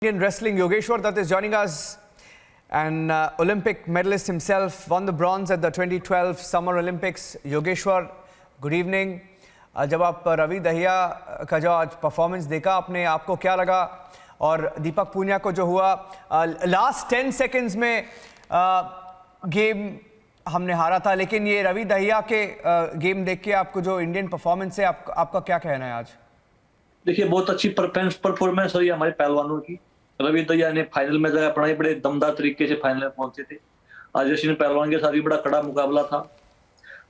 Indian wrestling, Yogeshwar Dutt is joining us, an Olympic medalist himself, won the bronze at the 2012 Summer Olympics. Yogeshwar, good evening. जब आप रवि दहिया का जो आज performance देखा आपने, आपको क्या लगा? और दीपक पूनिया को जो हुआ लास्ट 10 सेकंड्स में गेम हमने हारा था, लेकिन ये रवि दहिया के गेम देख के आपको जो इंडियन परफॉर्मेंस है, आपका क्या कहना है आज? देखिए, बहुत अच्छी परफॉर्मेंस हुई हमारे पहलवानों की। रवि दहिया ने फाइनल में जगह बनाई, बड़े दमदार तरीके से फाइनल में पहुंचे थे। आज अश्विन पहलवान के साथ भी बड़ा कड़ा मुकाबला था।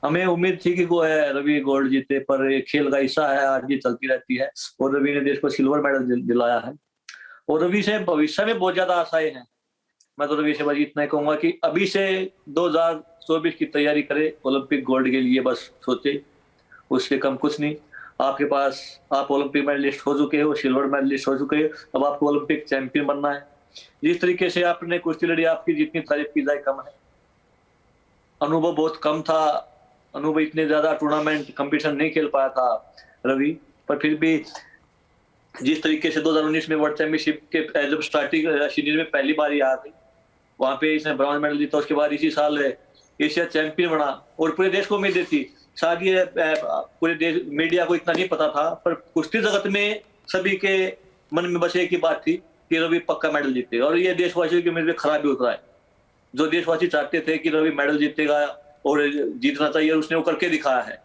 हमें उम्मीद थी कि रवि गोल्ड जीते, पर ये खेल का हिस्सा है, आज ये चलती रहती है। और रवि ने देश को सिल्वर मेडल दिलाया है और रवि से भविष्य में बहुत ज्यादा आशाएं हैं। मैं तो रवि से बस इतना ही कहूंगा कि अभी से 2024 की तैयारी करे, ओलंपिक गोल्ड के लिए बस सोचे, उससे कम कुछ नहीं। आपके पास आप ओलंपिक मेडलिस्ट हो चुके हो, सिल्वर मेडलिस्ट हो चुके हो, अब आपको ओलंपिक चैंपियन बनना है। जिस तरीके से आपने कुश्ती लड़ी, आपकी जितनी तारीफ की जाए कम है। अनुभव बहुत कम था, अनुभव इतने ज्यादा टूर्नामेंट कंपटीशन नहीं खेल पाया था रवि, पर फिर भी जिस तरीके से 2019 में वर्ल्ड चैंपियनशिप के जब स्टार्टिंग सीरीज में पहली बार आ गई, वहां पे इसने ब्रॉन्ज मेडल जीता। उसके बाद इसी साल एशिया चैंपियन बना और पूरे देश को उम्मीद थी। शायद ये पूरे देश मीडिया को इतना नहीं पता था, पर कुश्ती जगत में सभी के मन में बस एक ही बात थी कि रवि पक्का मेडल जीते, और ये देशवासियों की उम्मीद में खराब भी उतरा है। जो देशवासी चाहते थे कि रवि मेडल जीतेगा और जीतना चाहिए, उसने वो करके दिखाया है।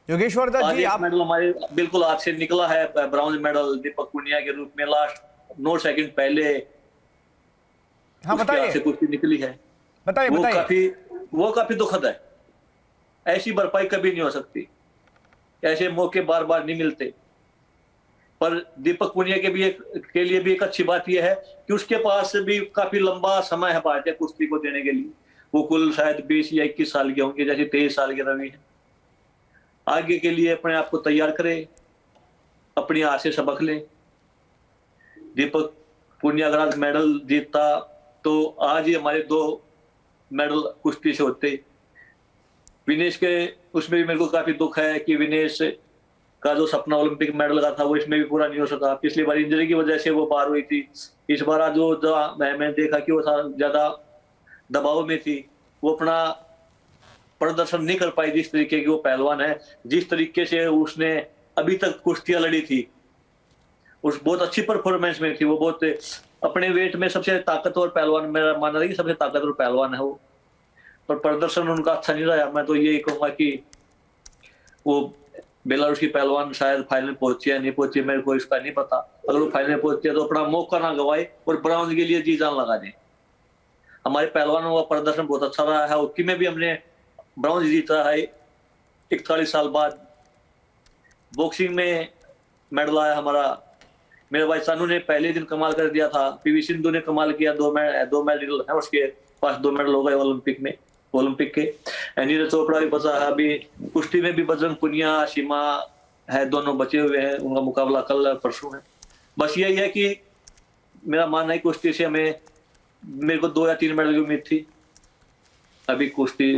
योगेश्वर दत्त जी, आप मेडल हमारे बिल्कुल हाथ से निकला है, ब्रॉन्ज मेडल दीपक पूनिया के रूप में लास्ट 9 सेकंड पहले। हाँ, बताइए, कुश्ती निकली है, बताइए। वो काफी दुखद है। ऐसी भरपाई कभी नहीं हो सकती, ऐसे मौके बार बार नहीं मिलते। पर दीपक पूनिया के लिए भी एक अच्छी बात यह है कि उसके पास भी काफी लंबा समय है भारतीय कुश्ती को देने के लिए। वो कुल शायद 20 या 21 साल के होंगे, जैसे 23 साल के रवि है। आगे के लिए अपने आप को तैयार करे, अपनी हार से सबक ले। दीपक पूनिया अगर आज मेडल जीतता तो आज ही हमारे 2 मेडल कुश्ती से होते। विनेश के उसमें भी मेरे को काफी दुख है कि विनेश का जो सपना ओलंपिक मेडल का था वो इसमें भी पूरा नहीं हो सका। पिछली बार इंजरी की वजह से वो बाहर हुई थी। इस बार जो मैंने देखा कि वो ज्यादा दबाव में थी, वो अपना प्रदर्शन नहीं कर पाई। जिस तरीके की वो पहलवान है, जिस तरीके से उसने अभी तक कुश्तियां लड़ी थी, उस बहुत अच्छी परफॉर्मेंस में थी। वो बहुत अपने वेट में सबसे ताकतवर पहलवान, मेरा मानना है कि सबसे ताकतवर पहलवान है वो, पर प्रदर्शन उनका अच्छा नहीं रहा। मैं तो यही कहूंगा कि वो बेलारूस की पहलवान शायद फाइनल पहुंची या नहीं पहुंची, मेरे को इसका नहीं पता। अगर वो फाइनल पहुंची है तो अपना मौका ना गवाए और ब्रॉन्ज के लिए जी जान लगा दे। हमारे पहलवानों का प्रदर्शन बहुत अच्छा रहा है। हॉकी में भी हमने ब्रॉन्ज जीता है 41 साल बाद। बॉक्सिंग में मेडल आया हमारा। मेरे भाई सानू ने पहले दिन कमाल कर दिया था। पीवी सिंधु ने कमाल किया, 2 मेडल है उसके पास, 2 मेडल हो गए ओलंपिक के। नीरज चोपड़ा भी बचा है। अभी कुश्ती में भी बजरंग पुनिया, सीमा है, दोनों बचे हुए हैं। उनका मुकाबला कल परसों है। बस यही है कि मेरा मानना है कुश्ती से मेरे को 2 या 3 मेडल की उम्मीद थी। अभी कुश्ती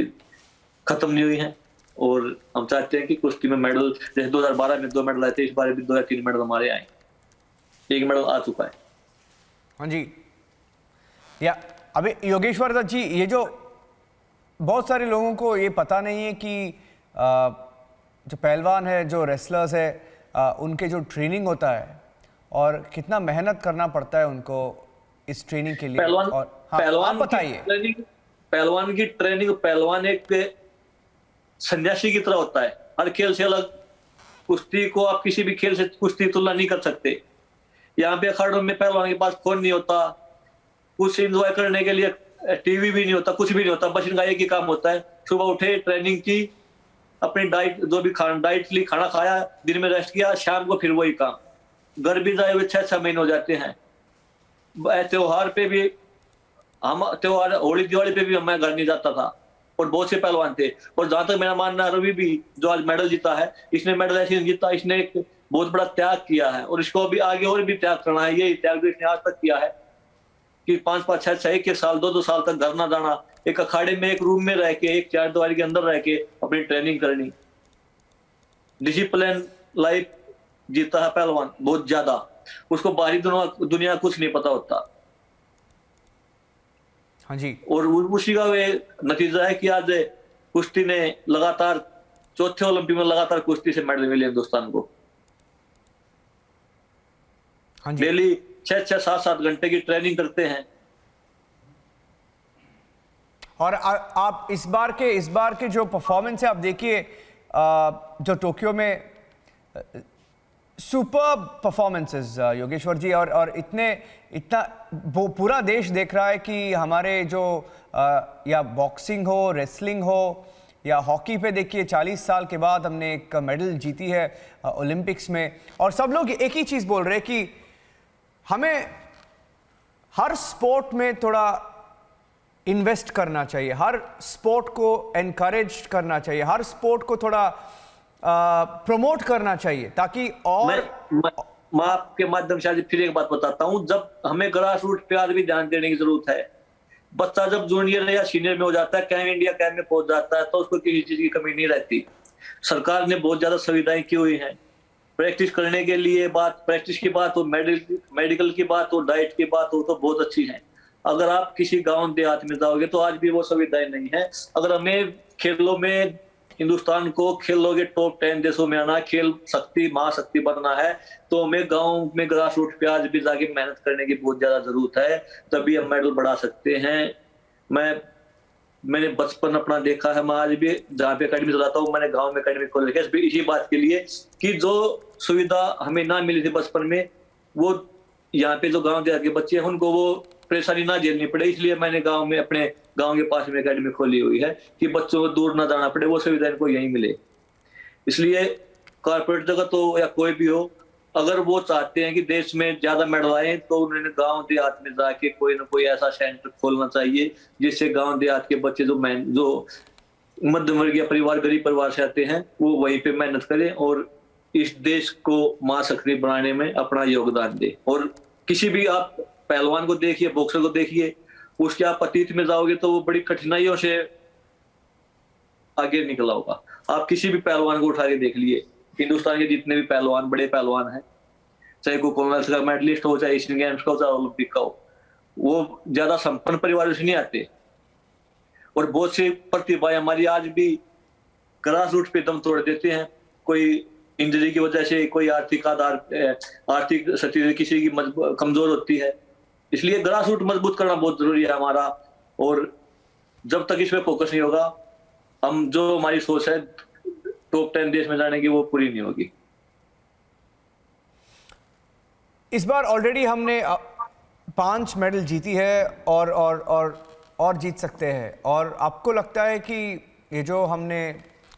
खत्म नहीं हुई है और हम चाहते हैं कि कुश्ती में मेडल, जैसे 2012 में 2 मेडल आए थे, इस बार भी 2 या 3 मेडल हमारे आए। 1 मेडल आ चुका है। हाँ जी। या अभी योगेश्वर दत्त जी, ये जो बहुत सारे लोगों को ये पता नहीं है कि जो पहलवान है, जो रेसलर्स है, उनके जो ट्रेनिंग होता है और कितना मेहनत करना पड़ता है उनको इस ट्रेनिंग के लिए। पहलवान बताइए। पहलवान एक सन्यासी की तरह होता है। हर खेल से अलग। कुश्ती को आप किसी भी खेल से कुश्ती तुलना नहीं कर सकते। यहाँ पे अखाड़ों में पहलवान के पास फोन नहीं होता, कुछ एंजॉय करने के लिए टीवी भी नहीं होता, कुछ भी नहीं होता। बस इनका एक ही काम होता है, सुबह उठे, ट्रेनिंग की, अपनी डाइट जो भी डाइट ली, खाना खाया, दिन में रेस्ट किया, शाम को फिर वही काम। घर भी जाए हुए 6-6 महीने हो जाते हैं। त्योहार पे भी त्योहार होली दिवाली पे भी मैं घर नहीं जाता था। और बहुत से पहलवान थे। और जहां तक मेरा मानना है, रवि भी जो आज मेडल जीता है, इसने मेडल ऐसे नहीं जीता, इसने एक बहुत बड़ा त्याग किया है और इसको अभी आगे और भी त्याग करना है। यही त्याग जो इसने आज तक किया है कि 5-5, 6-6, 1 साल, 2-2 साल तक घर ना जाना, एक अखाड़े में, एक रूम में रह के, एक 4 दीवारी के अंदर रह के अपनी ट्रेनिंग करनी। डिसिप्लिन लाइफ जीता है पहलवान बहुत ज्यादा। उसको बाहरी दुनिया कुछ नहीं पता होता। हाँ जी। और उसी का वे नतीजा है कि आज कुश्ती ने लगातार चौथे ओलंपिक में लगातार कुश्ती से मेडल मिले हिंदुस्तान को। हाँ जी। डेली 6-6, 7-7 घंटे की ट्रेनिंग करते हैं। और आप इस बार के जो परफॉर्मेंस है आप देखिए, जो टोक्यो में सुपर परफॉर्मेंसेस योगेश्वर जी, और इतना वो पूरा देश देख रहा है कि हमारे जो या बॉक्सिंग हो, रेसलिंग हो या हॉकी पे देखिए 40 साल के बाद हमने एक मेडल जीती है ओलंपिक्स में, और सब लोग एक ही चीज़ बोल रहे हैं कि हमें हर स्पोर्ट में थोड़ा इन्वेस्ट करना चाहिए, हर स्पोर्ट को एनकरेज करना चाहिए, हर स्पोर्ट को थोड़ा प्रमोट करना चाहिए, ताकि और मैं आपके माध्यम से आज फिर एक बात बताता हूं। जब हमें ग्रास रूट पे आज भी ध्यान देने की जरूरत है। बच्चा जब जूनियर या सीनियर में हो जाता है, कैम इंडिया कैम में पहुंच जाता है, तो उसको किसी चीज की कमी नहीं रहती। सरकार ने बहुत ज्यादा सुविधाएं की हुई हैं। प्रैक्टिस करने के लिए प्रैक्टिस की बात हो, मेडिकल की बात हो, डाइट की बात हो, तो बहुत अच्छी है। अगर आप किसी गांव देहात में जाओगे तो आज भी वो सुविधाएं नहीं है। अगर हमें खेलों में हिंदुस्तान को खेलों के टॉप 10 देशों में आना, खेल शक्ति महाशक्ति बनना है, तो हमें गांव में ग्रास रूट पे आज भी जाके मेहनत करने की बहुत ज्यादा जरूरत है। तभी हम मेडल बढ़ा सकते हैं। मैंने बचपन अपना देखा है। मैं आज भी जहाँ पे अकेडमी चलाता हूँ, मैंने गांव में अकेडमी खोल रखी है इसी बात के लिए कि जो सुविधा हमें ना मिली थी बचपन में, वो यहाँ पे जो गांव देहात के बच्चे हैं उनको वो परेशानी ना झेलनी पड़े। इसलिए मैंने गांव में, अपने गांव के पास में अकेडमी खोली हुई है कि बच्चों को दूर ना जाना पड़े, वो सुविधा इनको यहीं मिले। इसलिए कॉर्पोरेट जगत हो या कोई भी हो, अगर वो चाहते हैं कि देश में ज्यादा मेडल आए, तो उन्होंने गांव देहात में जाके कोई ना कोई ऐसा सेंटर खोलना चाहिए जिससे गांव देहात के बच्चे जो मध्यम वर्गीय परिवार, गरीब परिवार से आते हैं, वो वहीं पे मेहनत करें और इस देश को महाशक्ति बनाने में अपना योगदान दे। और किसी भी आप पहलवान को देखिए, बॉक्सर को देखिए, उसके आप अतीत में जाओगे तो वो बड़ी कठिनाइयों से आगे निकला होगा। आप किसी भी पहलवान को उठा के देख लिए, हिंदुस्तान के जितने भी पहलवान, बड़े पहलवान हैं, चाहे वो कॉमनवेल्थ का मेडलिस्ट हो, चाहे एशियन गेम्स का हो, चाहे ओलंपिक का हो, वो ज्यादा संपन्न परिवारों से नहीं आते। और बहुत सी प्रतिभाएं हमारी आज भी ग्रास रूट पे दम तोड़ देते हैं। कोई इंजरी की वजह से, कोई आर्थिक स्थिति किसी की कमजोर होती है। इसलिए ग्रास रूट मजबूत करना बहुत जरूरी है हमारा। और जब तक इस पे फोकस नहीं होगा, हम जो हमारी सोच है टॉप 10 देश में जाने की, वो पूरी नहीं होगी। इस बार ऑलरेडी हमने 5 मेडल जीती है और जीत सकते हैं। और आपको लगता है कि ये जो हमने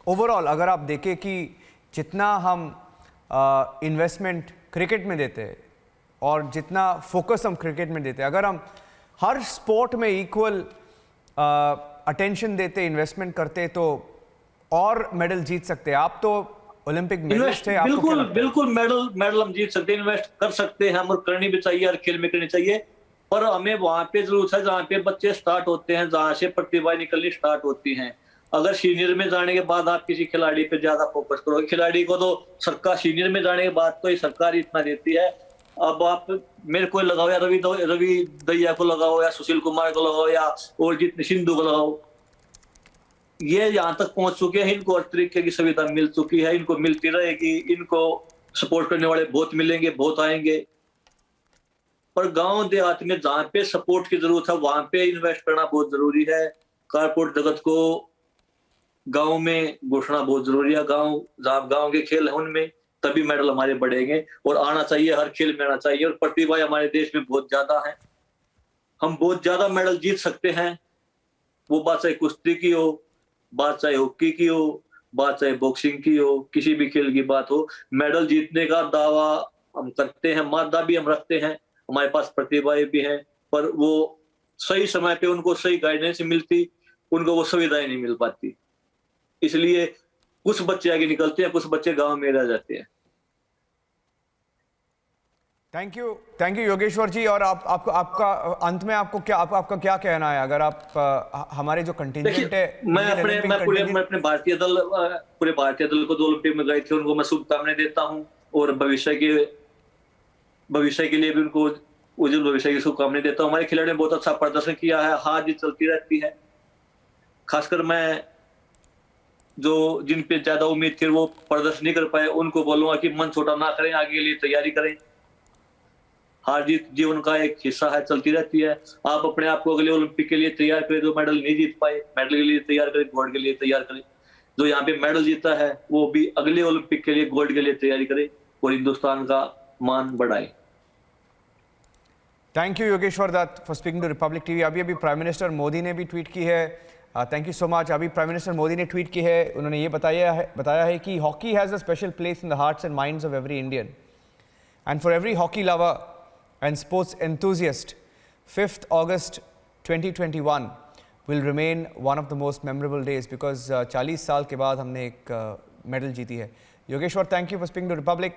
ओवरऑल, अगर आप देखें कि जितना हम इन्वेस्टमेंट क्रिकेट में देते हैं और जितना फोकस हम क्रिकेट में देते हैं, अगर हम हर स्पोर्ट में इक्वल अटेंशन देते, इन्वेस्टमेंट करते, तो और मेडल जीत सकते हैं। आप तो ओलंपिक मेडलिस्ट है, बिल्कुल मेडल हम जीत सकते हैं, इन्वेस्ट कर सकते हैं हम, और करनी भी चाहिए, हर खेल में करनी चाहिए। पर हमें वहां पे जरूरत है जहाँ पे बच्चे स्टार्ट होते हैं, जहाँ से प्रतिभाएं निकलनी स्टार्ट होती हैं। अगर सीनियर में जाने के बाद आप किसी खिलाड़ी पे ज्यादा फोकस करोगे, खिलाड़ी को तो सरकार सीनियर में जाने के बाद तो ये सरकार इतना देती है। अब आप मेरे को लगाओ या रवि दहिया को लगाओ या सुशील कुमार को लगाओ या और जितने सिंधु को लगाओ, ये यहाँ तक पहुंच चुके हैं, इनको हर तरीके की सुविधा मिल चुकी है, इनको मिलती रहेगी, इनको सपोर्ट करने वाले बहुत मिलेंगे, बहुत आएंगे। पर गांव देहात में जहाँ पे सपोर्ट की जरूरत है, वहां पे इन्वेस्ट करना बहुत जरूरी है। कारपोरेट जगत को गांव में घुसना बहुत जरूरी है। गांव के खेल है उनमें, तभी मेडल हमारे बढ़ेंगे। और आना चाहिए, हर खेल में आना चाहिए। और प्रतिभा हमारे देश में बहुत ज्यादा है, हम बहुत ज्यादा मेडल जीत सकते हैं। वो बात चाहे कुश्ती की हो, बात चाहे हॉकी की हो, बात चाहे बॉक्सिंग की हो, किसी भी खेल की बात हो, मेडल जीतने का दावा हम करते हैं, मादा भी हम रखते हैं, हमारे पास प्रतिभाएं भी हैं। पर वो सही समय पे उनको सही गाइडेंस मिलती, उनको वो सुविधाएं नहीं मिल पाती। इसलिए कुछ बच्चे आगे निकलते हैं, कुछ बच्चे गांव में रह जाते हैं। थैंक यू योगेश्वर जी। और आपका अंत में आपका क्या कहना है, अगर आप हमारे जो कंटिंजेंट है, मैं पूरे भारतीय दल को जो ओलंपिक में गए थे, उनको मैं शुभकामनाएं देता हूं। और भविष्य के भविष्य के लिए भी उनको उज्जवल भविष्य की शुभकामनाएं देता हूँ। हमारे खिलाड़ियों ने बहुत अच्छा प्रदर्शन किया है, हार जीत चलती रहती है। खासकर मैं जो जिन पे ज्यादा उम्मीद थी वो प्रदर्शन नहीं कर पाए, उनको बोलूंगा कि मन छोटा ना करें, आगे के लिए तैयारी करें। हार जीत जीवन का एक हिस्सा है, चलती रहती है। आप अपने आप को अगले ओलंपिक के लिए तैयार करें। जो मेडल नहीं जीत पाए, मेडल के लिए तैयार करें, गोल्ड के लिए तैयार करें। जो यहाँ पे मेडल जीता है वो भी अगले ओलंपिक के लिए गोल्ड के लिए तैयारी करे और हिंदुस्तान का मान बढ़ाए। Thank you Yogeshwar Dutt for speaking to Republic TV. अभी अभी प्राइम मिनिस्टर मोदी ने भी ट्वीट की है। Thank you so much. अभी प्राइम मिनिस्टर मोदी ने ट्वीट की है, उन्होंने ये बताया है कि hockey has a special place in the hearts and minds of every Indian and for every hockey lover and sports enthusiast, 5th August 2021 will remain one of the most memorable days because 40 साल के बाद हमने एक medal जीती है। Yogeshwar, thank you for speaking to Republic.